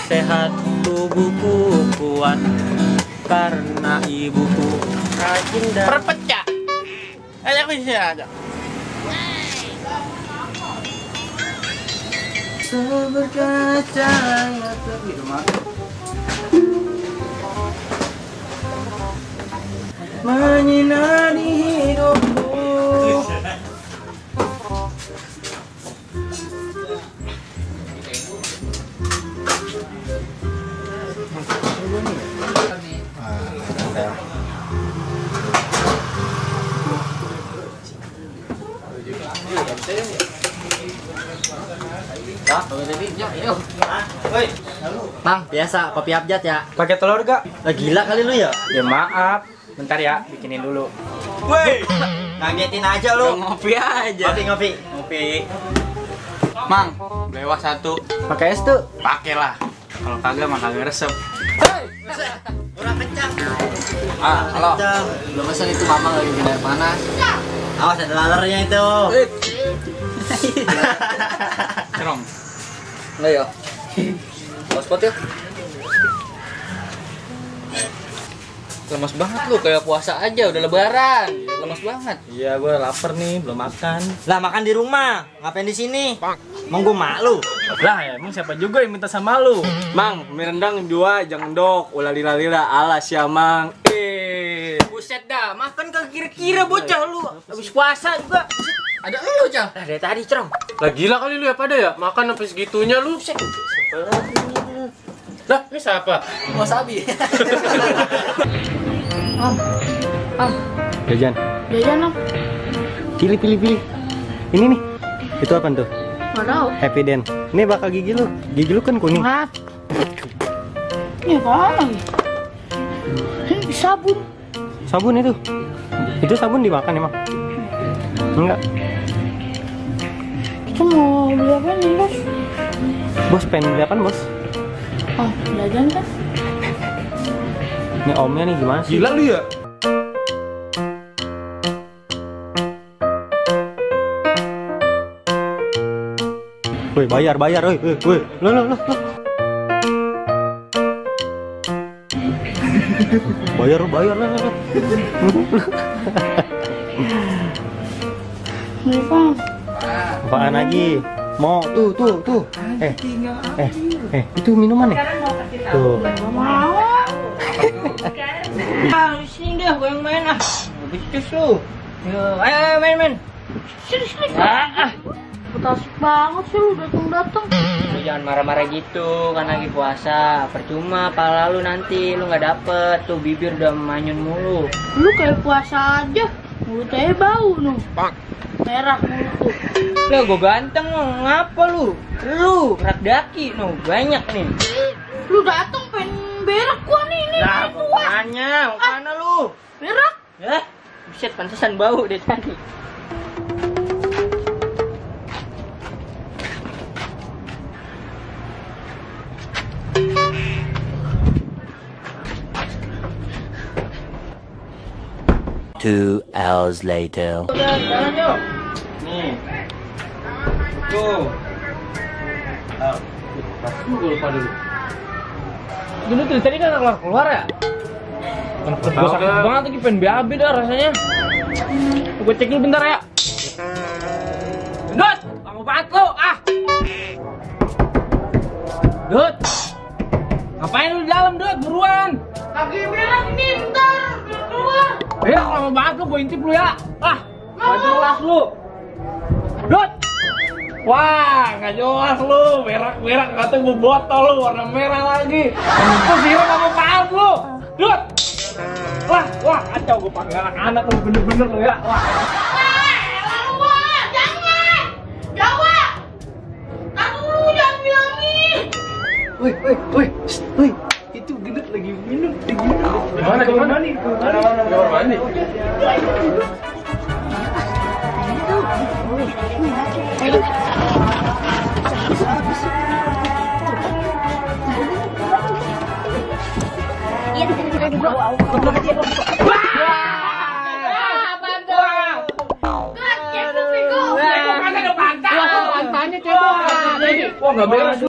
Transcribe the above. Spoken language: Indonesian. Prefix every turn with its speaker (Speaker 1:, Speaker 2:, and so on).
Speaker 1: sehat tubuhku kuat karena ibuku rajin dan
Speaker 2: perpecah. Ayo aku sini aja.
Speaker 1: berkaca menyinari hidupku.
Speaker 3: Bang, biasa kopi abjad ya.
Speaker 1: Pakai telur gak?
Speaker 3: Lah gila kali lu ya.
Speaker 1: Ya maaf, bentar ya, bikinin dulu.
Speaker 3: Woi, ngagetin aja lu.
Speaker 2: Ngopi aja.
Speaker 3: Ngopi.
Speaker 2: Mang, lewat satu.
Speaker 1: Pakai es tuh.
Speaker 2: Pakailah. Kalau kagak mah kagak resep.
Speaker 3: Kurang kencang.
Speaker 2: Ah, halo.
Speaker 3: Belum pesan itu mama lagi bikin air panas. Awas ada lalernya itu.
Speaker 2: Cerong.
Speaker 3: Enggak ya. Spot ya.
Speaker 2: Lemes banget lu, kayak puasa aja, udah lebaran. Lemes banget.
Speaker 1: Iya, gue lapar nih, belum makan.
Speaker 3: Lah makan di rumah, ngapain di sini? Mau gue mak lu.
Speaker 1: Lah, emang siapa juga yang minta sama lu? Mang, mie rendang 2, jangan dok. Ulalila ala siamang.
Speaker 3: Buset dah, makan ke kira-kira bocah lu. Habis puasa juga.
Speaker 2: Ada lu, Cang.
Speaker 3: Nah, dari tadi, Cerong.
Speaker 4: Lah gila kali lu ya pada ya? Makan sampai segitunya lu. Lah, ini siapa?
Speaker 3: Wasabi.
Speaker 1: Jajan.
Speaker 5: Jajan dong.
Speaker 1: Pilih. Ini nih. Itu apa tuh?
Speaker 5: Nggak tahu.
Speaker 1: Happy Den. Ini bakal gigi lu. Gigi lu kan kuning.
Speaker 5: Maaf. Ini apaan lagi? Ini sabun.
Speaker 1: Sabun itu. Itu sabun dimakan emang? Enggak.
Speaker 5: Kita mau beli apa nih, Bos?
Speaker 1: Bos pengen beli apaan, Bos?
Speaker 5: Oh, jajan kan?
Speaker 1: Ini omnya nih gimana sih?
Speaker 4: Gila lu ya?
Speaker 1: Woi, bayar, woi. Lo. Bayar lah.
Speaker 5: Beli apa?
Speaker 1: Apaan lagi? Mau tuh. Itu minuman ya? Tuh.
Speaker 5: Nggak mau.
Speaker 3: Sini deh, gue yang main ah. Becus lu. Yo, ayo main.
Speaker 5: Sini. Asik banget sih lu datang.
Speaker 3: Lu jangan marah-marah gitu, kan lagi puasa. Percuma pala lu nanti, lu nggak dapet. Tuh bibir udah manyun mulu.
Speaker 5: Lu kayak puasa aja. Mulutnya bau nuh. Merah mulut tuh.
Speaker 3: Lah gue ganteng lu, ngapa lu? Lu rak daki nuh, banyak nih.
Speaker 5: Lu datang pengen berak gua nih.
Speaker 3: Lah, makanya, mana lu?
Speaker 5: Berak.
Speaker 3: Ya, buset pantesan bau deh tadi.
Speaker 6: Two hours later.
Speaker 3: Jalan yuk. Nih. Tuh.
Speaker 4: Gue lupa dulu.
Speaker 2: Dulu tuh tadi kan keluar ya? Gue sakit banget lagi, pengen BAB dah rasanya. Gue cek dulu bentar ya. Dut, lama banget lu, ah. Dut, ngapain lu di dalam, Dut? Buruan.
Speaker 5: Lagi berak nih, bentar. Keluar.
Speaker 2: Berak lama banget lu, gue intip lu ya. Ah, gak jelas lu. Dut. Wah, gak jelas lu. Berak, katanya gue botol lu, warna merah lagi. Terus siram sama pahat lu. Dut. Wah, kacau gue panggil anak-anak lu, bener-bener lu ya. Wah.
Speaker 1: Woi. Itu gendut lagi minum.
Speaker 4: Mana? Kamar mandi.
Speaker 2: Wah, nggak beres.